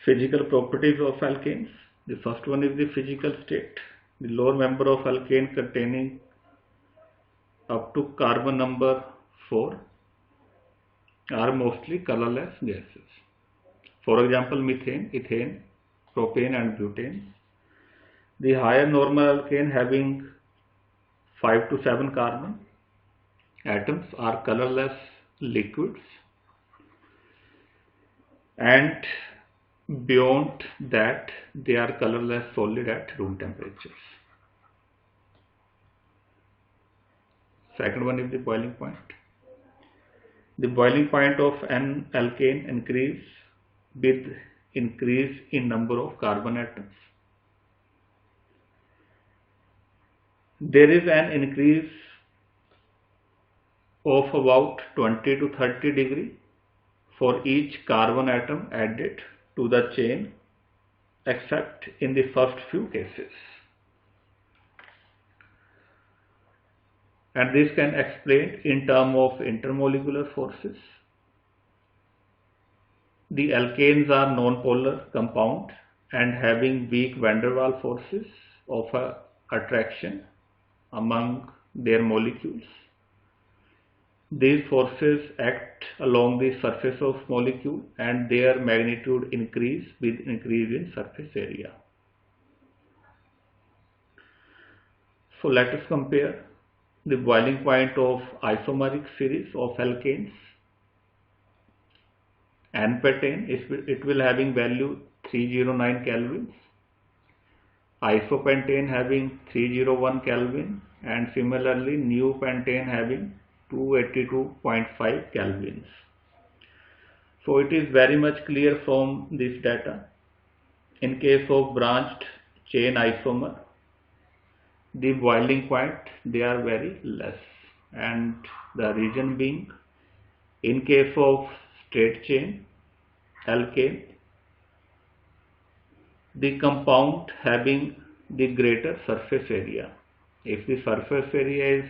Physical properties of alkanes. The first one is the physical state. The lower member of alkane containing up to carbon number 4 are mostly colorless gases. For example, methane, ethane, propane and butane. The higher normal alkane having 5 to 7 carbon atoms are colorless liquids, and beyond that they are colorless solid at room temperatures. Second one is the boiling point. The boiling point of an alkane increase with increase in number of carbon atoms. There is an increase of about 20 to 30 degree for each carbon atom added to the chain, except in the first few cases. And this can explain in terms of intermolecular forces. The alkanes are non-polar compound and having weak van der Waals forces of attraction among their molecules. These forces act along the surface of molecule and their magnitude increase with increase in surface area. So let us compare the boiling point of isomeric series of alkanes. N-pentane, it will having value 309 kelvins, isopentane having 301 kelvin, and similarly neopentane having 282.5 kelvins. So it is very much clear from this data. In case of branched chain isomer, the boiling point they are very less, and the reason being, in case of straight chain alkane, the compound having the greater surface area. If the surface area is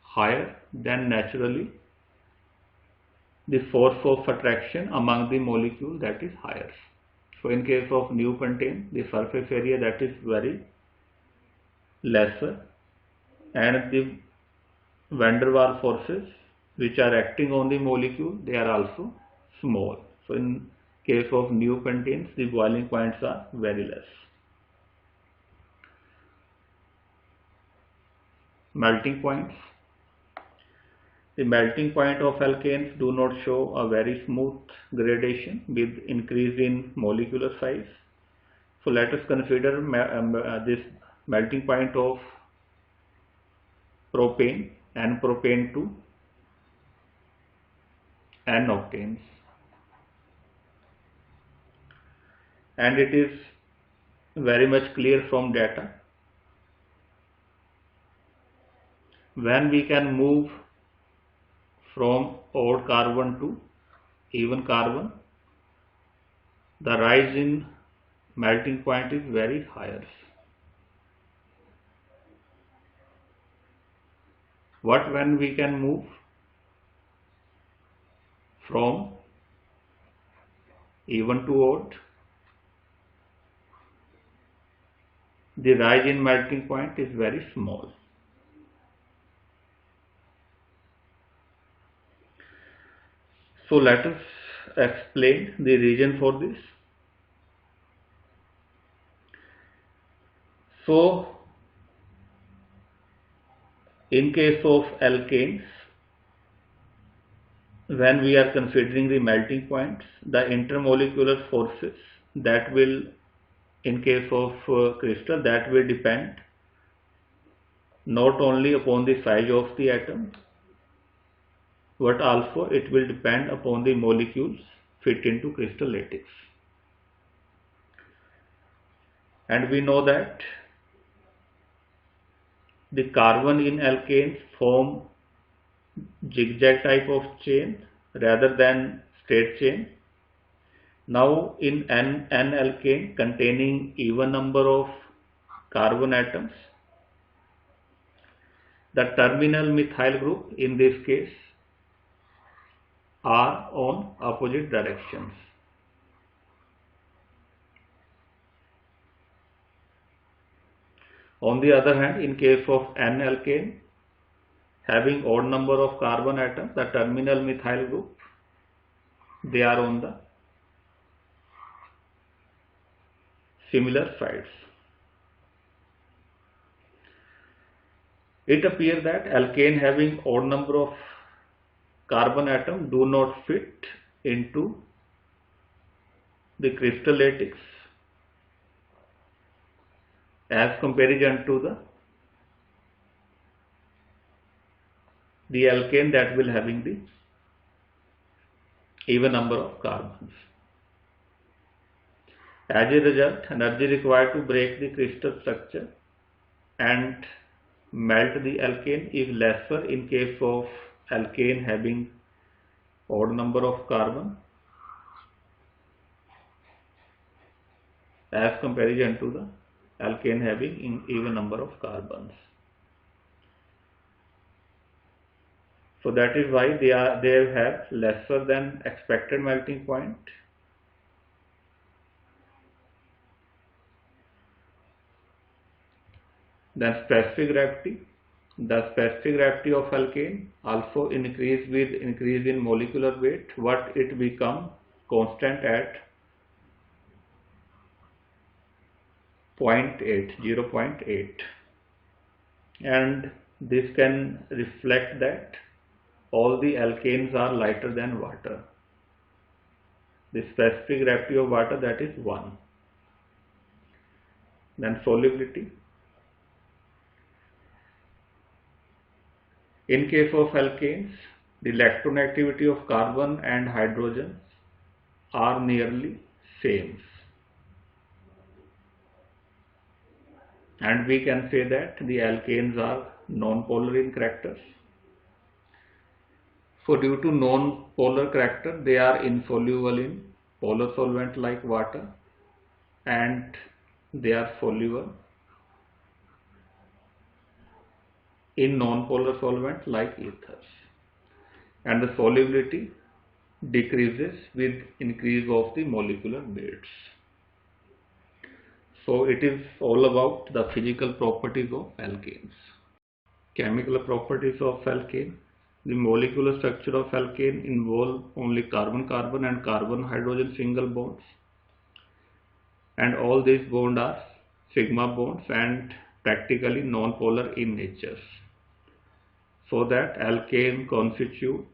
higher, then naturally the force of attraction among the molecule that is higher. So in case of neopentane, the surface area that is very lesser, and the van der Waals forces which are acting on the molecule, they are also small. So in case of neopentenes, the boiling points are very less. Melting points. The melting point of alkanes do not show a very smooth gradation with increase in molecular size. So let us consider this melting point of propane and propane to N-octanes, and it is very much clear from data. When we can move from odd carbon to even carbon, the rise in melting point is very higher. What when we can move from even to odd? The rise in melting point is very small. So let us explain the reason for this. So in case of alkanes, when we are considering the melting points, the intermolecular forces that will, in case of crystal, that will depend not only upon the size of the atom, but also it will depend upon the molecules fit into crystal lattice. And we know that the carbon in alkanes form zigzag type of chain rather than straight chain. Now in an alkane containing even number of carbon atoms, the terminal methyl group in this case are on opposite directions. On the other hand, in case of N-alkane having odd number of carbon atoms, the terminal methyl group, they are on the similar sides. It appears that alkane having odd number of carbon atoms do not fit into the crystal lattice as comparison to the alkane that will having the even number of carbons. As a result, energy required to break the crystal structure and melt the alkane is lesser in case of alkane having odd number of carbon as comparison to the alkane having even number of carbons. So that is why they have lesser than expected melting point. Then specific gravity. The specific gravity of alkane also increase with increase in molecular weight, but it become constant at 0.8, and this can reflect that all the alkanes are lighter than water. The specific gravity of water, that is 1. Then solubility. In case of alkanes, the electronegativity of carbon and hydrogen are nearly same, and we can say that the alkanes are non-polar in character. So due to non-polar character, they are insoluble in polar solvent like water, and they are soluble in non-polar solvent like ethers, and the solubility decreases with increase of the molecular weights. So it is all about the physical properties of alkanes. Chemical properties of alkane. The molecular structure of alkane involve only carbon-carbon and carbon-hydrogen single bonds, and all these bonds are sigma bonds and practically non-polar in nature, so that alkane constitute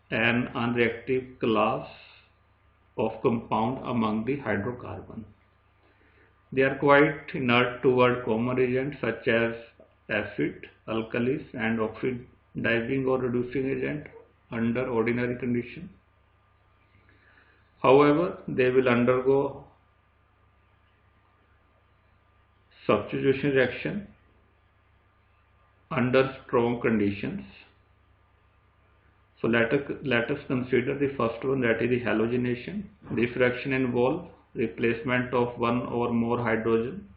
an unreactive class of compound among the hydrocarbon. They are quite inert toward common agents such as acid, alkalis, and oxidizing or reducing agent under ordinary conditions. However, they will undergo substitution reaction under strong conditions. So let us consider the first one, that is the halogenation. This reaction involves replacement of one or more hydrogen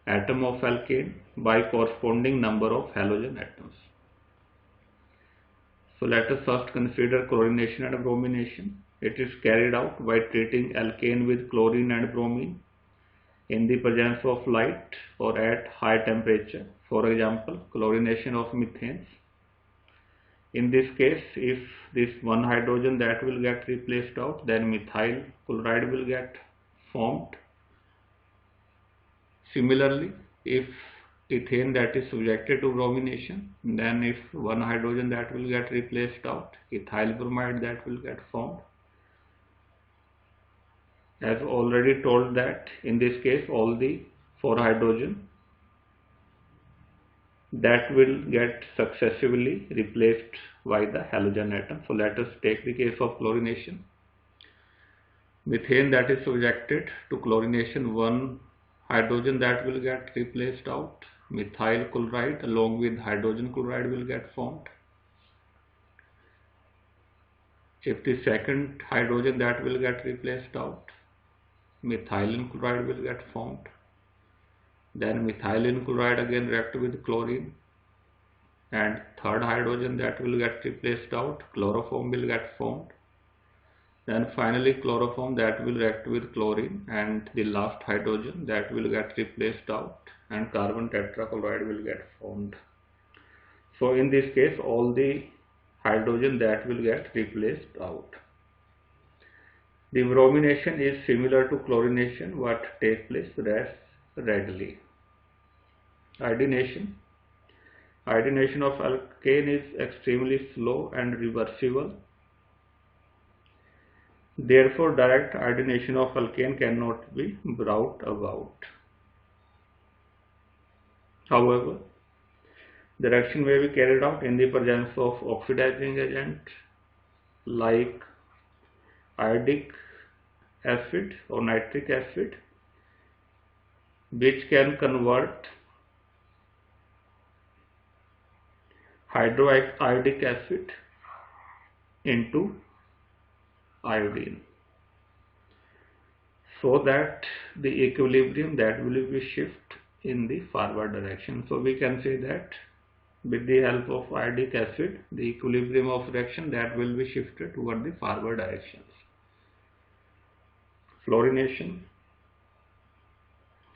atom of alkane by corresponding number of halogen atoms. So let us first consider chlorination and bromination. It is carried out by treating alkane with chlorine and bromine in the presence of light or at high temperature. For example, chlorination of methanes. In this case, if this one hydrogen that will get replaced out, then methyl chloride will get formed. Similarly, if ethane that is subjected to bromination, then if one hydrogen that will get replaced out, ethyl bromide that will get formed. As already told that in this case all the 4 hydrogen that will get successively replaced by the halogen atom. So let us take the case of chlorination. Methane that is subjected to chlorination, one hydrogen that will get replaced out, methyl chloride along with hydrogen chloride will get formed. If the second hydrogen that will get replaced out, methylene chloride will get formed. Then methylene chloride again react with chlorine, and third hydrogen that will get replaced out, chloroform will get formed. Then finally chloroform that will react with chlorine, and the last hydrogen that will get replaced out, and carbon tetrachloride will get formed. So in this case all the hydrogen that will get replaced out. The bromination is similar to chlorination but takes place less readily. Iodination. Iodination of alkane is extremely slow and reversible. Therefore, direct iodination of alkane cannot be brought about. However, the reaction may be carried out in the presence of oxidizing agent like iodic acid or nitric acid, which can convert hydroiodic acid into iodine, so that the equilibrium that will be shift in the forward direction. So we can say that with the help of iodic acid, the equilibrium of reaction that will be shifted toward the forward directions. Fluorination.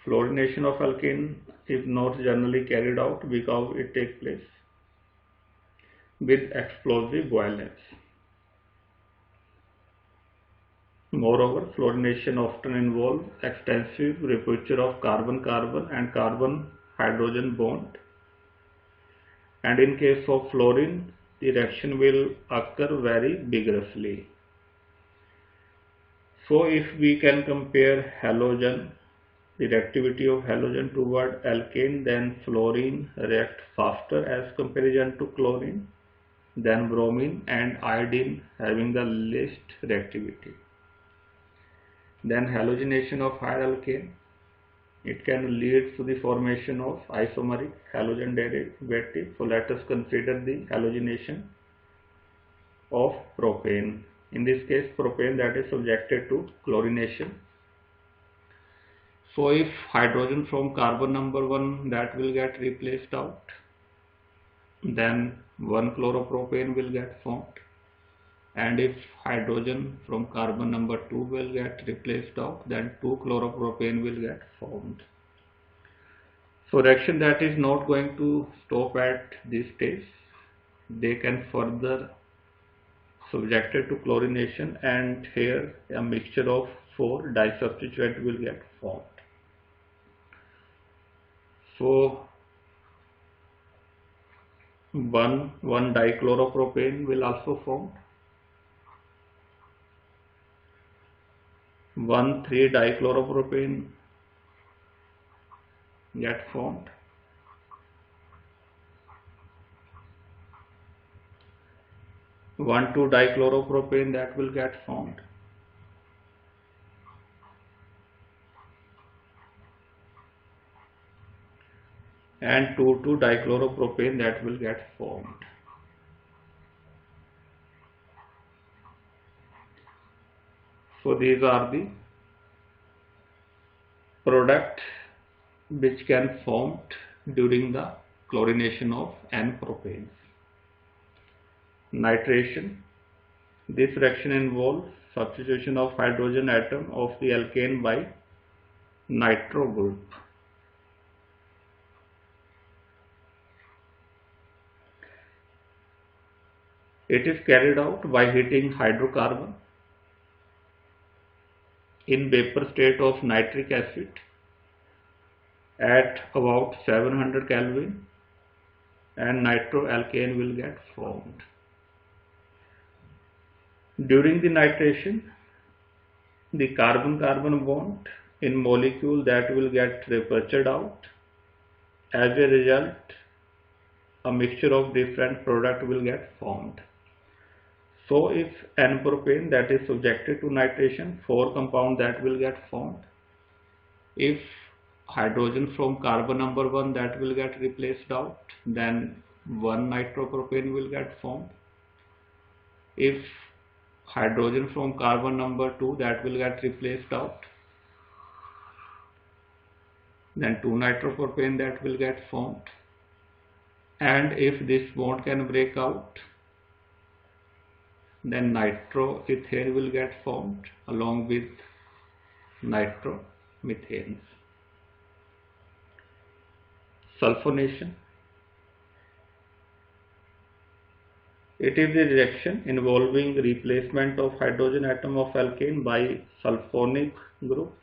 Fluorination of alkane is not generally carried out because it takes place with explosive violence. Moreover, fluorination often involves extensive rupture of carbon-carbon and carbon-hydrogen bond, and in case of fluorine, the reaction will occur very vigorously. So if we can compare halogen, the reactivity of halogen toward alkane, then fluorine reacts faster as comparison to chlorine, then bromine and iodine having the least reactivity. Then halogenation of higher alkane, it can lead to the formation of isomeric halogen derivative. So let us consider the halogenation of propane. In this case, propane that is subjected to chlorination. So if hydrogen from carbon number 1 that will get replaced out, then 1 chloropropane will get formed. And if hydrogen from carbon number 2 will get replaced out, then 2 chloropropane will get formed. So reaction that is not going to stop at this stage, they can further subjected to chlorination, and here a mixture of 4 disubstituent will get formed. So 1 dichloropropane will also form. 1,3-dichloropropane get formed. 1,2-dichloropropane that will get formed. And 2,2-dichloropropane that will get formed. So these are the products which can formed during the chlorination of N-propanes. Nitration. This reaction involves substitution of hydrogen atom of the alkane by nitro group. It is carried out by heating hydrocarbon in vapor state of nitric acid at about 700 Kelvin, and nitroalkane will get formed. During the nitration, the carbon-carbon bond in molecule that will get ruptured out. As a result, a mixture of different product will get formed. So if N-propane that is subjected to nitration, 4 compound that will get formed. If hydrogen from carbon number 1 that will get replaced out, then 1 nitropropane will get formed. If hydrogen from carbon number 2 that will get replaced out, then 2 nitropropane that will get formed. And if this bond can break out, then nitroethane will get formed along with nitromethanes. Sulfonation. It is the reaction involving replacement of hydrogen atom of alkane by sulfonic group.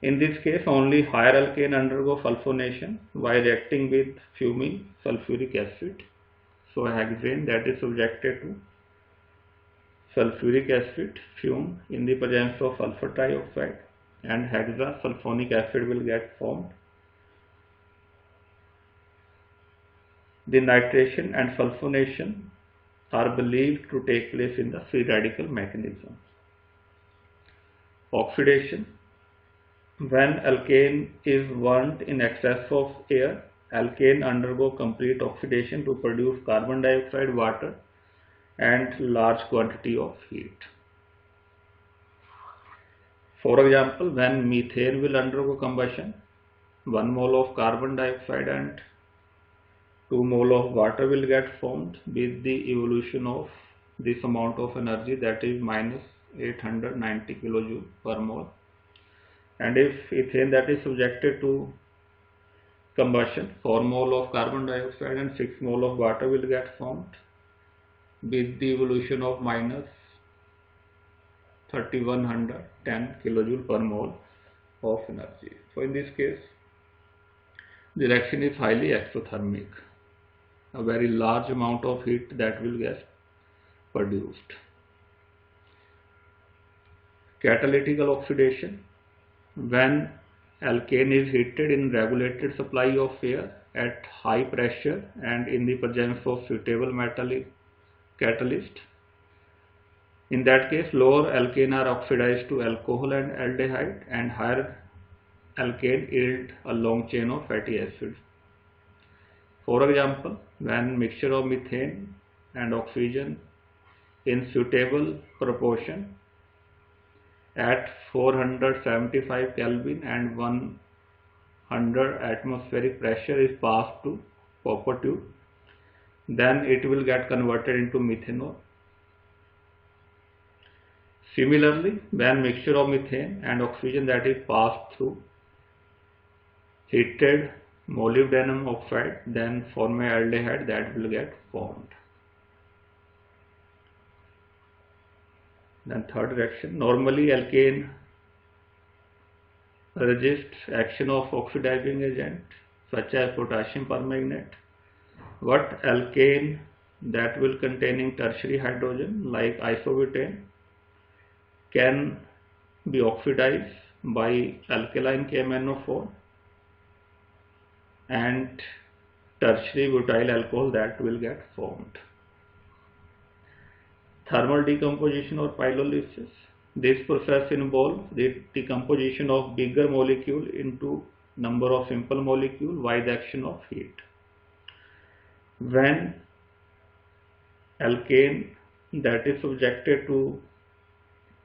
In this case, only higher alkane undergo sulfonation by reacting with fuming sulfuric acid. So hexane that is subjected to sulfuric acid fume in the presence of sulfur trioxide, and hexasulfonic acid will get formed. The nitration and sulfonation are believed to take place in the free radical mechanism. Oxidation. When alkane is burnt in excess of air, alkane undergo complete oxidation to produce carbon dioxide, water, and large quantity of heat. For example, when methane will undergo combustion, 1 mole of carbon dioxide and 2 mole of water will get formed with the evolution of this amount of energy, that is minus 890 kilojoule per mole. And if ethane that is subjected to combustion, 4 mole of carbon dioxide and 6 mole of water will get formed with the evolution of minus 3110 kilojoule per mole of energy. So in this case, the reaction is highly exothermic. A very large amount of heat that will get produced. Catalytical oxidation. When alkane is heated in regulated supply of air at high pressure and in the presence of suitable metallic catalyst, in that case lower alkane are oxidized to alcohol and aldehyde, and higher alkane yield a long chain of fatty acids. For example, when mixture of methane and oxygen in suitable proportion at 475 Kelvin and 100 atmospheric pressure is passed to copper tube, then it will get converted into methanol. Similarly, when mixture of methane and oxygen that is passed through heated molybdenum oxide, then formaldehyde that will get formed. Then third reaction. Normally alkane resists action of oxidizing agent such as potassium permanganate, but alkane that will containing tertiary hydrogen like isobutane can be oxidized by alkaline KMnO4 and tertiary butyl alcohol that will get formed. Thermal decomposition or pyrolysis. This process involves the decomposition of bigger molecule into number of simple molecule by the action of heat. When alkane that is subjected to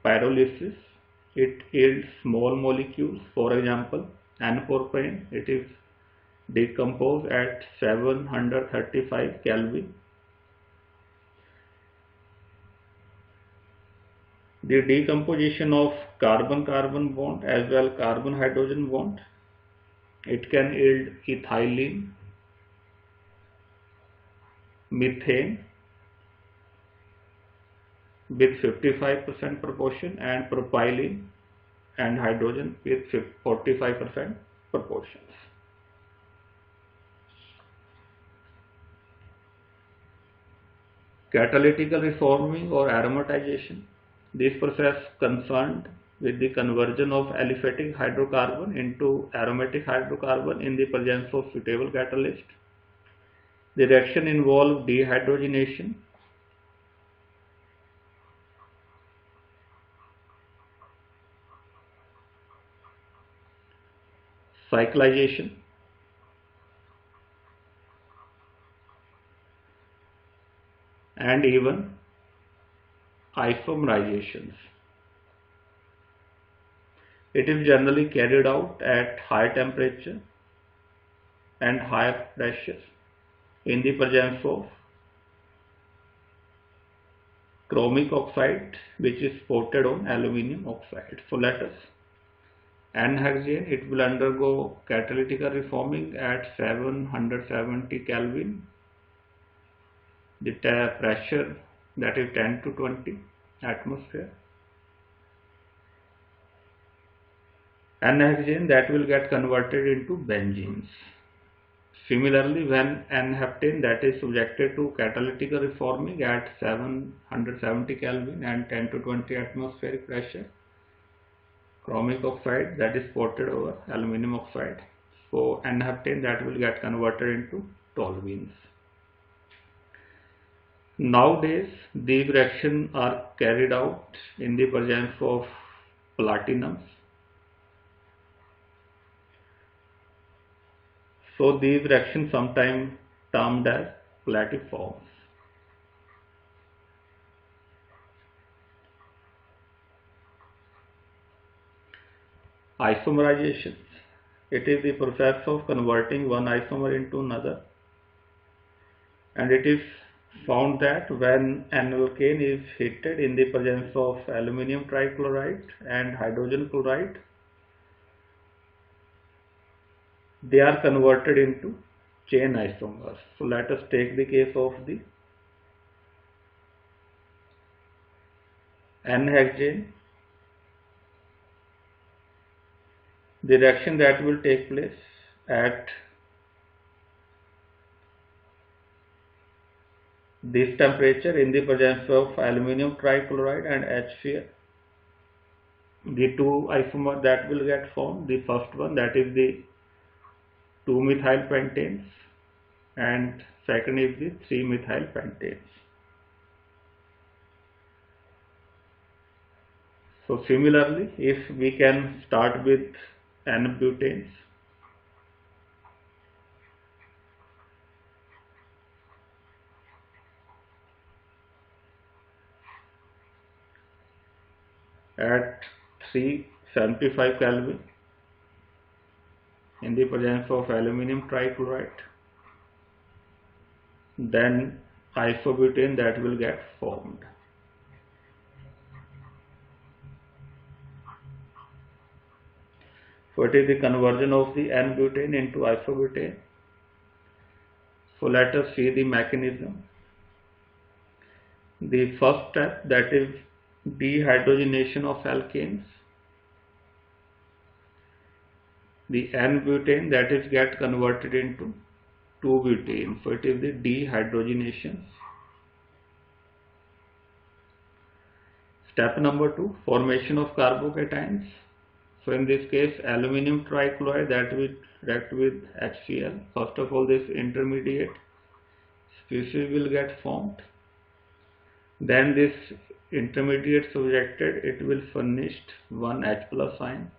pyrolysis, it yields small molecules. For example, N-propane, it is decomposed at 735 Kelvin. The decomposition of carbon-carbon bond as well carbon-hydrogen bond, it can yield ethylene, methane with 55% proportion and propylene and hydrogen with 45% proportions. Catalytical reforming or aromatization. This process concerned with the conversion of aliphatic hydrocarbon into aromatic hydrocarbon in the presence of suitable catalyst. The reaction involves dehydrogenation, cyclization, and even isomerizations. It is generally carried out at high temperature and higher pressure. in the presence of chromic oxide which is coated on aluminium oxide. So let us N-hexane, it will undergo catalytic reforming at 770 Kelvin. The pressure that is 10 to 20 atmosphere. N-hexane that will get converted into benzenes. Similarly, when N-heptane that is subjected to catalytic reforming at 770 Kelvin and 10 to 20 atmospheric pressure, chromic oxide that is coated over aluminum oxide. So N-heptane that will get converted into toluenes. Nowadays, these reactions are carried out in the presence of platinums. So these reactions sometimes termed as platiforms. Isomerization. It is the process of converting one isomer into another, and it is found that when an alkane is heated in the presence of aluminum trichloride and hydrogen chloride, they are converted into chain isomers. So let us take the case of the N-hexane. The reaction that will take place at this temperature in the presence of aluminum trichloride and HCl, the two isomers that will get formed, the first one that is the 2-methyl pentanes and second is the 3-methyl pentanes. So similarly, if we can start with N-butanes, at 375 Kelvin in the presence of aluminum trichloride, then isobutane that will get formed. So it is the conversion of the N-butane into isobutane. So let us see the mechanism. The first step, that is dehydrogenation of alkanes. The N-butane that is get converted into 2-butane. So it is the dehydrogenation. Step number 2, formation of carbocations. So in this case, aluminum trichloride that will react with HCl. First of all, this intermediate species will get formed. Then this intermediate subjected, it will furnish one H plus ion.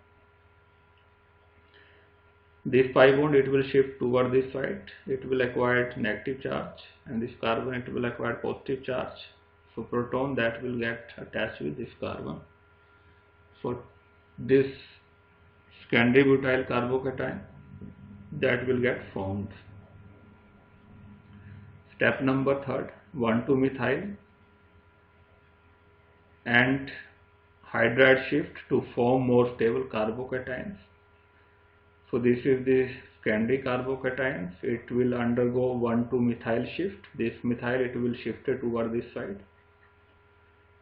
This pi bond, it will shift toward this side. It will acquire negative charge, and this carbon, it will acquire positive charge. So proton that will get attached with this carbon. So this secondary butyl carbocation that will get formed. Step number 3, 1,2-methyl and hydride shift to form more stable carbocations. So this is the secondary carbocations. It will undergo 1,2-methyl shift. This methyl, it will shift it toward this side,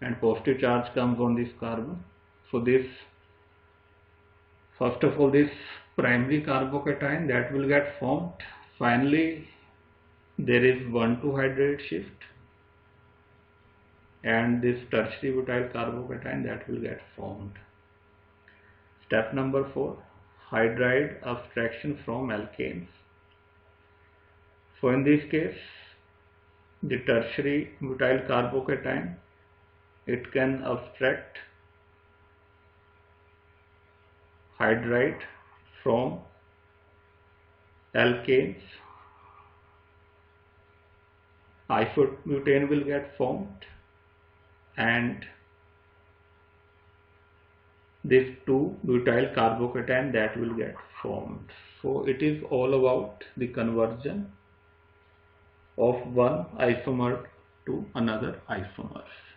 and positive charge comes on this carbon. So this, first of all, this primary carbocation that will get formed. Finally, there is 1,2 hydride shift, and this tertiary butyl carbocation that will get formed. Step number 4, hydride abstraction from alkanes. So in this case, the tertiary butyl carbocation, it can abstract hydride from alkanes. Isobutane will get formed, and this 2-butyl carbocation that will get formed. So it is all about the conversion of one isomer to another isomers.